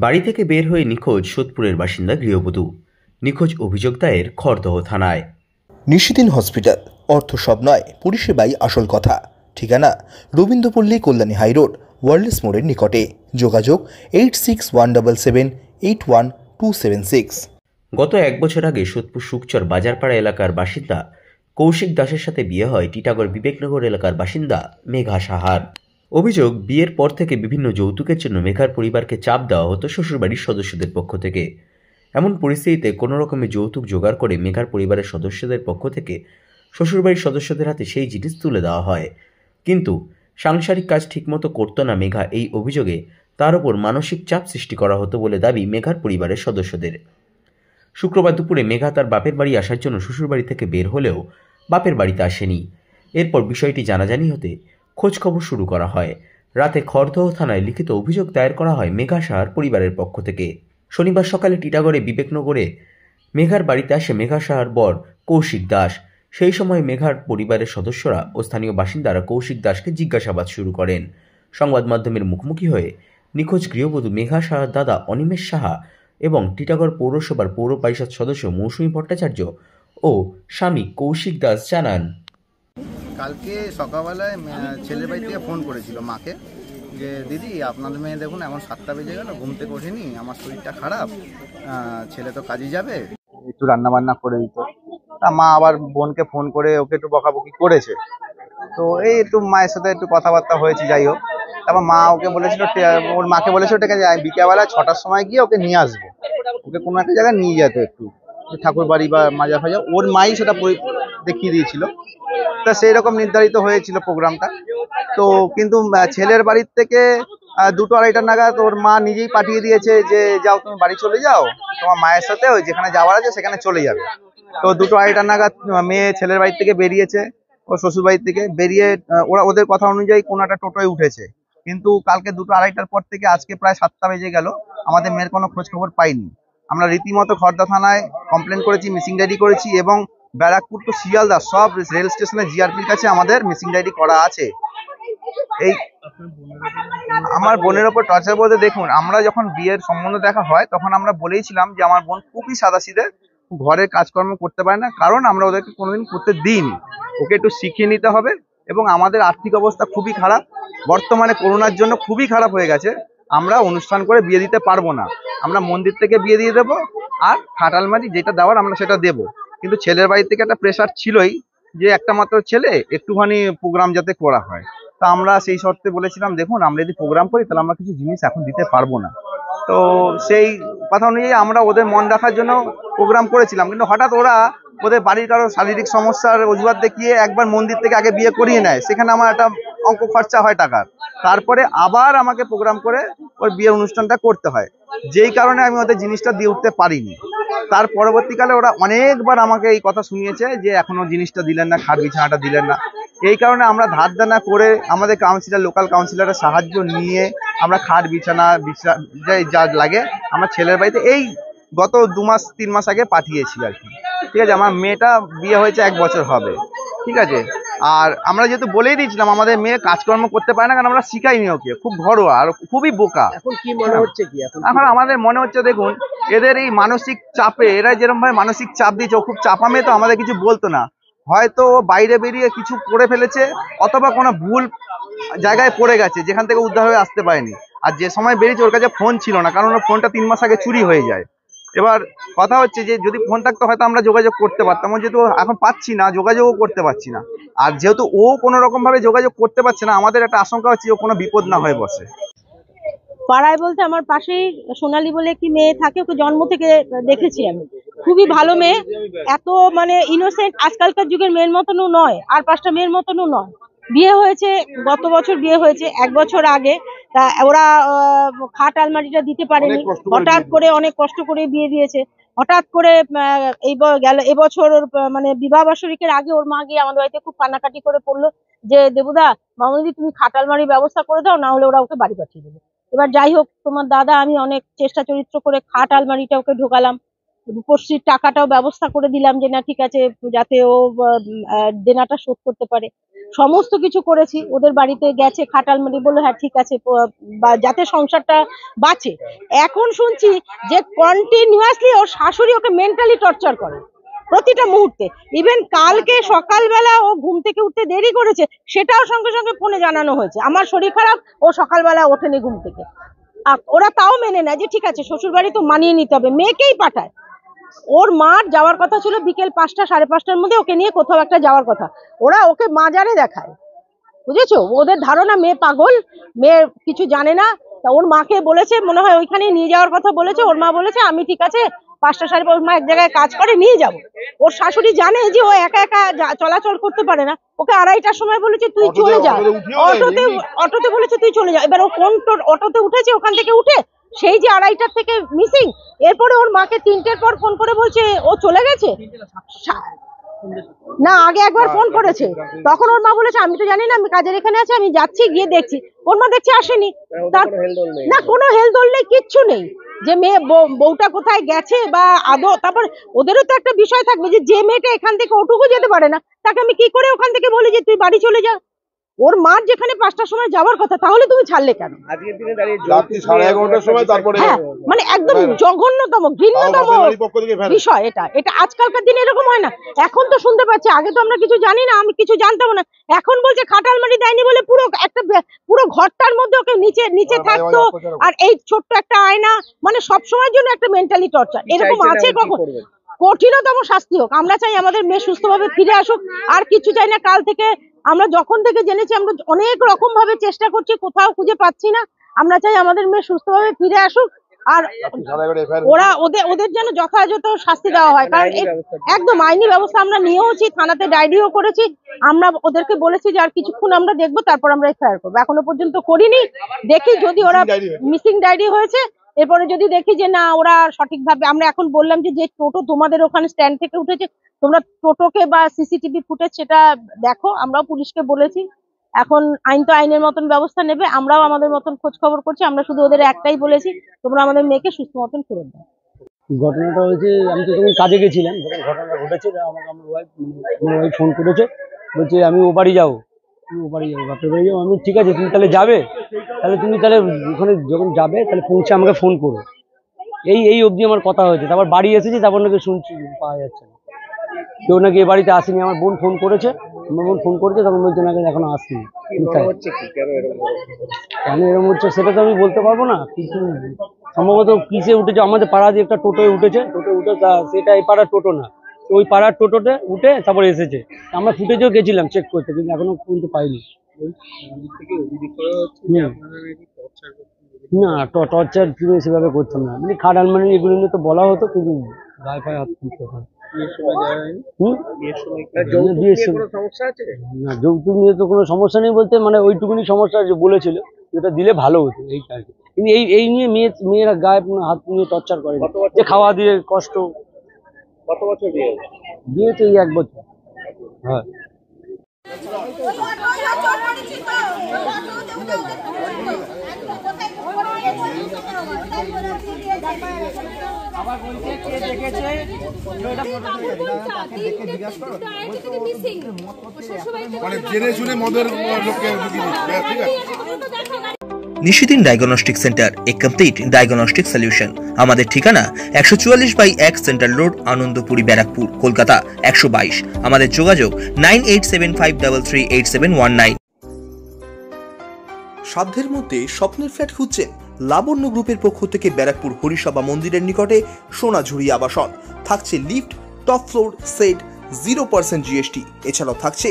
বাড়ি থেকে বের হয়ে নিখোঁজ সোদপুরের বাসিন্দা গৃহবধূ। নিখোঁজ অভিযোগ দায়ের খড়দহ থানায়। নিশিদিন হসপিটাল, অর্থ সব নয়, পরিষেবাই আসল কথা। ঠিকানা রবীন্দ্রপল্লী, কল্যাণী হাইরোড, ওয়ার্ল্ডস মোড়ের নিকটে। যোগাযোগ 8617781276। গত 1 বছর আগে সোদপুর সুকচর বাজারপাড়া এলাকার বাসিন্দা কৌশিক দাসের সাথে বিয়ে হয় টিটাগড় বিবেকনগর এলাকার বাসিন্দা মেঘা সাহার। অভিযোগ, বিয়ের পর থেকে বিভিন্ন যৌতুকের জন্য মেঘার পরিবারকে চাপ দেওয়া হতো শ্বশুরবাড়ির সদস্যদের পক্ষ থেকে। এমন পরিস্থিতিতে কোনো রকমে যৌতুক জোগাড় করে মেঘার পরিবারের সদস্যদের পক্ষ থেকে শ্বশুরবাড়ির সদস্যদের হাতে সেই জিনিস তুলে দেওয়া হয়। কিন্তু সাংসারিক কাজ ঠিকমতো করত না মেঘা। এই অভিযোগে তার উপর মানসিক চাপ সৃষ্টি করা হতো বলে দাবি মেঘার পরিবারের সদস্যদের। শুক্রবার দুপুরে মেঘা তার বাপের বাড়ি আসার জন্য শ্বশুরবাড়ি থেকে বের হলেও বাপের বাড়িতে আসেনি। এরপর বিষয়টি জানাজানি হতে খোঁজখবর শুরু করা হয়। রাতে খড়দহ থানায় লিখিত অভিযোগ দায়ের করা হয় মেঘা সাহার পরিবারের পক্ষ থেকে। শনিবার সকালে টিটাগড়ে বিবেকনগরে মেঘার বাড়িতে আসে মেঘা সাহার বর কৌশিক দাস। সেই সময় মেঘার পরিবারের সদস্যরা ও স্থানীয় বাসিন্দারা কৌশিক দাসকে জিজ্ঞাসাবাদ শুরু করেন। সংবাদ মাধ্যমের মুখোমুখি হয়ে নিখোঁজ গৃহবধূ মেঘা সাহার দাদা অনিমেষ সাহা এবং টিটাগড় পৌরসভার পৌর পরিষদ সদস্য মৌসুমী ভট্টাচার্য ও স্বামী কৌশিক দাস জানান, কালকে সকালবেলায় ছেলের বাড়ি থেকে ফোন করেছিল মাকে যে দিদি আপনাদের মেয়ে দেখুন এখন 7টা বেজে গেল, ঘুম থেকে ওঠেনি, আমার শরীরটা খারাপ, ছেলে তো কাজে যাবে, একটু রান্না বান্না করে দিত। তা মা আবার বোনকে ফোন করে ওকে একটু বকাবকি করেছে। তো এই একটু মায়ের সাথে একটু কথাবার্তা হয়েছে, যাই হোক। তারপর মা ওকে বলেছিল, ওর মাকে বলেছিল ঠিক আছে বিকেলবেলা 6টার সময় গিয়ে ওকে নিয়ে আসবো, ওকে কোনো একটা জায়গায় নিয়ে যেত একটু ঠাকুর বাড়ি বা মাজা ফাজা, ওর মাই সেটা দেখিয়ে দিয়েছিল। তা সেই রকম নির্ধারিত হয়েছিল প্রোগ্রামটা। তো কিন্তু ছেলের বাড়ির থেকে 2-2:30 নাগাদ ওর মা নিজেই পাঠিয়ে দিয়েছে যে যাও তুমি বাড়ি চলে যাও, তোমার মায়ের সাথে ওই যেখানে যাওয়ার আছে সেখানে চলে যাবে। তো 2-2:30 নাগাদ মেয়ে ছেলের বাড়ি থেকে বেরিয়েছে, ও শ্বশুর বাড়ি থেকে বেরিয়ে ওদের কথা অনুযায়ী কোনো একটা টোটোয় উঠেছে। কিন্তু কালকে 2-2:30টার পর থেকে আজকে প্রায় 7টা বেজে গেল, আমাদের মেয়ের কোনো খোঁজ খবর পাইনি। আমরা রীতিমতো খড়দা থানায় কমপ্লেন করেছি, মিসিং ডায়েরি করেছি এবং ব্যারাকপুর টু শিয়ালদা সব রেল স্টেশনে জিআরপির কাছে আমাদের মিসিং ডায়েরি করা আছে। এই আমার বোনের ওপর টর্চার বলতে দেখুন, আমরা যখন বিয়ের সম্বন্ধ দেখা হয় তখন আমরা বলেইছিলাম যে আমার বোন খুবই সাদাসিধে, ঘরের কাজকর্ম করতে পারে না, কারণ আমরা ওদেরকে কোনোদিন করতে দিইনি। ওকে একটু শিখিয়ে নিতে হবে। এবং আমাদের আর্থিক অবস্থা খুবই খারাপ, বর্তমানে করোনার জন্য খুবই খারাপ হয়ে গেছে। আমরা অনুষ্ঠান করে বিয়ে দিতে পারবো না, আমরা মন্দির থেকে বিয়ে দিয়ে দেবো, আর খাটালমারি যেটা দেওয়ার আমরা সেটা দেবো। কিন্তু ছেলের বাড়ি থেকে একটা প্রেশার ছিলই যে একটা মাত্র ছেলে, একটুখানি প্রোগ্রাম যাতে করা হয়। তা আমরা সেই শর্তে বলেছিলাম দেখুন আমরা যদি প্রোগ্রাম করি তাহলে আমরা কিছু জিনিস এখন দিতে পারবো না। তো সেই কথা অনুযায়ী আমরা ওদের মন রাখার জন্য প্রোগ্রাম করেছিলাম। কিন্তু হঠাৎ ওরা ওদের বাড়ির কারো শারীরিক সমস্যার অজুহাত দেখিয়ে একবার মন্দির থেকে আগে বিয়ে করিয়ে নেয়, সেখানে আমার একটা অঙ্ক খরচা হয় টাকার, তারপরে আবার আমাকে প্রোগ্রাম করে ওর বিয়ের অনুষ্ঠানটা করতে হয়, যেই কারণে আমি ওদের জিনিসটা দিয়ে উঠতে পারিনি। তার পরবর্তীকালে ওরা অনেকবার আমাকে এই কথা শুনিয়েছে যে এখনো জিনিসটা দিলেন না, খাট বিছানাটা দিলেন না। এই কারণে আমরা ধার দেনা করে আমাদের কাউন্সিলর, লোকাল কাউন্সিলরের সাহায্য নিয়ে আমরা খাট বিছানা যা লাগে আমার ছেলের বাড়িতে এই গত 2-3 মাস আগে পাঠিয়েছি আর কি। ঠিক আছে, আমার মেয়েটা বিয়ে হয়েছে 1 বছর হবে, ঠিক আছে। আর আমরা যেহেতু বলেই দিয়েছিলাম আমাদের মেয়ে কাজকর্ম করতে পারে না, কারণ আমরা শিখাইনি ওকে, খুব ঘরোয়া আর খুবই বোকা। এখন কি মনে হচ্ছে কি এখন আমাদের মনে হচ্ছে দেখুন এদের এই মানসিক চাপে, এরা যেরকম ভাবে মানসিক চাপ দিয়েছে, খুব চাপা মেয়ে তো আমাদের কিছু বলতো না, হয়তো বাইরে বেরিয়ে কিছু করে ফেলেছে অথবা কোনো ভুল জায়গায় পড়ে গেছে যেখান থেকে উদ্ধার হয়ে আসতে পারেনি। আর যে সময় বেরিয়েছে ওর কাছে ফোন ছিল না, কারণ ওর ফোনটা 3 মাস আগে চুরি হয়ে যায়। এবার কথা হচ্ছে যে যদি ফোন থাকতো হয়তো আমরা যোগাযোগ করতে পারতাম, যেহেতু এখন পাচ্ছি না, যোগাযোগও করতে পারছি না। আর যেহেতু ও কোনো রকম ভাবে যোগাযোগ করতে পারছে না, আমাদের একটা আশঙ্কা হচ্ছে ও কোনো বিপদ না হয়ে বসে। পাড়ায় বলতে আমার পাশেই সোনালী বলে কি মেয়ে থাকে, ওকে জন্ম থেকে দেখেছি আমি, খুবই ভালো মেয়ে, এত মানে ইনোসেন্ট, আজকালকার যুগের মেয়ের মতনও নয়, আর 5টা মেয়ের মতনও নয়। বিয়ে হয়েছে গত বছর, বিয়ে হয়েছে 1 বছর আগে। তা ওরা খাট আলমারিটা দিতে পারেনি, হঠাৎ করে অনেক কষ্ট করে বিয়ে দিয়েছে। হঠাৎ করে এবছর ওর মানে বিবাহ বার্ষিকীর আগে ওর মা গিয়ে আমাদের বাড়িতে খুব কান্নাকাটি করে পড়লো যে দেবুদা, মামুদি তুমি খাট আলমারির ব্যবস্থা করে দাও, না হলে ওরা ওকে বাড়ি পাঠিয়ে দেবে। এবার যাই হোক, তোমার দাদা আমি অনেক চেষ্টা চরিত্র করে খাট আলমারিটা ওকে ঢোকালাম, রূপশ্রীর টাকাটাও ব্যবস্থা করে দিলাম যে না ঠিক আছে, যাতে ও দেনাটা শোধ করতে পারে। সমস্ত কিছু করেছি, ওদের বাড়িতে গেছে, খাটালমারি বললো হ্যাঁ ঠিক আছে, বা যাতে সংসারটা বাঁচে। এখন শুনছি যে কন্টিনিউয়াসলি ওর শাশুড়ি ওকে মেন্টালি টর্চার করে প্রতিটা মুহূর্তে। ইভেন কালকে সকালবেলা ও ঘুম থেকে উঠতে দেরি করেছে, সেটাও সঙ্গে সঙ্গে ফোনে জানানো হয়েছে, আমার শরীর খারাপ, ও সকালবেলা ওঠেনি ঘুম থেকে। ওরা তাও মেনে নেয় যে ঠিক আছে শ্বশুর বাড়ি তো মানিয়ে নিতে হবে, মেয়েকেই পাঠায়। ওর মার যাওয়ার কথা ছিল বিকেল 5টা 5:30টার মধ্যে, ওকে নিয়ে কোথাও একটা যাওয়ার কথা, ওরা ওকে মাজারে দেখায়, বুঝেছো? ওদের ধারণা মেয়ে পাগল, মেয়ে কিছু জানে না। তা ওর মাকে বলেছে, মনে হয় ওইখানে নিয়ে যাওয়ার কথা বলেছে, ওর মা বলেছে আমি ঠিক আছে 5টা 5:30, ওর মা এক জায়গায় কাজ করে, নিয়ে যাব। ওর শাশুড়ি জানে যে ও একা একা চলাচল করতে পারে না, ওকে 2:30টার সময় বলেছে তুই চলে যা, অটোতে বলেছে তুই চলে যা। এবার ও কোন অটোতে উঠেছে, ওখান থেকে উঠে সেই যে 2:30টার থেকে মিসিং। এরপরে ওর মাকে 3টের পর ফোন করে বলছে ও চলে গেছে না, আগে একবার ফোন করেছে, তখন ওর মা বলেছে আমি তো জানি না, আমি কাজের এখানে আছি, আমি যাচ্ছি, গিয়ে দেখছি। ওর মা দেখছে আসেনি, না কোনো হেলদোল নেই, কিচ্ছু নেই, যে মেয়ে বউটা কোথায় গেছে বা আদৌ। তারপর ওদেরও তো একটা বিষয় থাকবে যে মেয়েটা এখান থেকে ওটুকু যেতে পারে না, তাকে আমি কি করে ওখান থেকে বলি যে তুই বাড়ি চলে যা? ওর মার যেখানে 5টার সময় যাওয়ার কথা, তাহলে তুমি ছাড়লে কেন? রাত্রি 11:30টার সময় তারপরে মানে একদম জঘন্যতম ঘৃণ্যতম বিষয় এটা। এটা আজকালকার দিনে এরকম হয় না। এখন তো শুনতে পাচ্ছি, আগে তো আমরা কিছু জানি না, আমি কিছু জানতাম না। এখন বলছে খাটালমারি দেয়নি বলে পুরো ঘরটার মধ্যে ওকে নিচে থাকতো, আর এই ছোট্ট একটা আয়না, মানে সব সময়ের জন্য একটা মেন্টালি টর্চার। এরকম আছে কখন? কঠিনতম শাস্তি হোক। আমরা চাই আমাদের মেয়ে সুস্থভাবে ফিরে আসুক, আর কিছু চাই না। কাল থেকে আমরা যখন থেকে জেনেছি, আমরা অনেক রকম ভাবে চেষ্টা করছি, কোথাও খুঁজে পাচ্ছি না। আমরা চাই আমাদের মেয়ে সুস্থভাবে ফিরে আসুক, আর ওদের যেন যথাযথ শাস্তি দেওয়া হয়। কারণ একদম আইনি ব্যবস্থা আমরা নিয়েওছি, থানাতে ডায়েরিও করেছি। আমরা ওদেরকে বলেছি যে আর কিছুক্ষণ আমরা দেখবো, তারপর আমরা এফআইআর করবো। এখনো পর্যন্ত করিনি, দেখি যদি ওরা মিসিং ডায়েরি হয়েছে, এরপরে যদি দেখি যে না ওরা সঠিকভাবে। আমরা এখন বললাম যে টোটো তোমাদের ওখানে স্ট্যান্ড থেকে উঠেছে, তোমরা টোটোকে বা সিসিটিভি ফুটেজ সেটা দেখো। আমরাও পুলিশকে বলেছি, এখন আইন তো আইনের মতন ব্যবস্থা নেবে, আমরাও আমাদের মতন খোঁজ খবর করছি। আমরা শুধু ওদের একটাই বলেছি, তোমরা আমাদের মেয়েকে সুস্থ মতন ফেরত দাও। ঘটনাটা হয়েছে, আমি তো তখন কাজে গেছিলাম, যখন ঘটনাটা ঘটেছে আমাকে আমার ওয়াইফ ফোন করেছে, বলছে আমি ও বাড়ি যাবো, বাপের বাড়ি যাবো। আমি ঠিক আছে তুমি তাহলে যাবে, তুমি তাহলে ওখানে যখন যাবে তাহলে পৌঁছে আমাকে ফোন করো। এই অবধি আমার কথা হয়েছে। তারপর বাড়ি এসেছি, তারপর নাকি শুনছি পাওয়া যাচ্ছে না, কেউ নাকি এ বাড়িতে আসেনি। আমার বোন ফোন করেছে, তখন বলছে নাকি এখনো আসেনি। কেন এরকম হচ্ছে সেটা তো আমি বলতে পারবো না, কিন্তু সম্ভবত কিসে উঠেছে, আমাদের পাড়া দিয়ে একটা টোটোয় উঠেছে, সেটা এই পাড়ার টোটো না, ওই পাড়ার টোটোতে উঠে তারপর এসেছে। আমরা ফুটেজও গেছিলাম চেক করতে, কিন্তু এখনো পর্যন্ত পাইনি। না টর্চার সেভাবে করতাম না, মানে খাটালমারি এগুলো নিয়ে তো বলা হতো, কিন্তু গায়ে পায়ে হাত তুলতে হতো না। যৌতুক নিয়ে তো কোনো সমস্যা নেই বলতে, মানে ওইটুকুনি সমস্যা বলেছিল, যেটা দিলে ভালো হতো, এইটা আর কি। কিন্তু এই নিয়ে মেয়েরা গায়ে হাত নিয়ে টর্চার করে, যে খাওয়া দিয়ে কষ্ট। কত বছর বিয়ে তো এই 1 বছর। হ্যাঁ নিশিদিন ডায়াগনস্টিক সেন্টার, এ কমপ্লিট ডায়াগনস্টিক সলিউশন। আমাদের ঠিকানা 144/1 সেন্ট্রাল রোড, আনন্দপুরি, ব্যারাকপুর, কলকাতা 122। আমাদের যোগাযোগ 9875338719। সাধ্যের মধ্যে স্বপ্নের ফ্ল্যাট খুঁজছেন? লাবণ্য গ্রুপের পক্ষ থেকে ব্যারাকপুর হরিসভা মন্দিরের নিকটে সোনাঝুরি আবাসন। থাকছে lift, top floor, set, 0% GST। এছাড়াও থাকছে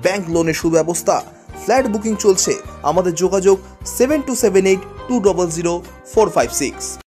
ব্যাংক লোনের সুব্যবস্থা। ফ্ল্যাট বুকিং চলছে। আমাদের যোগাযোগ 7278200456।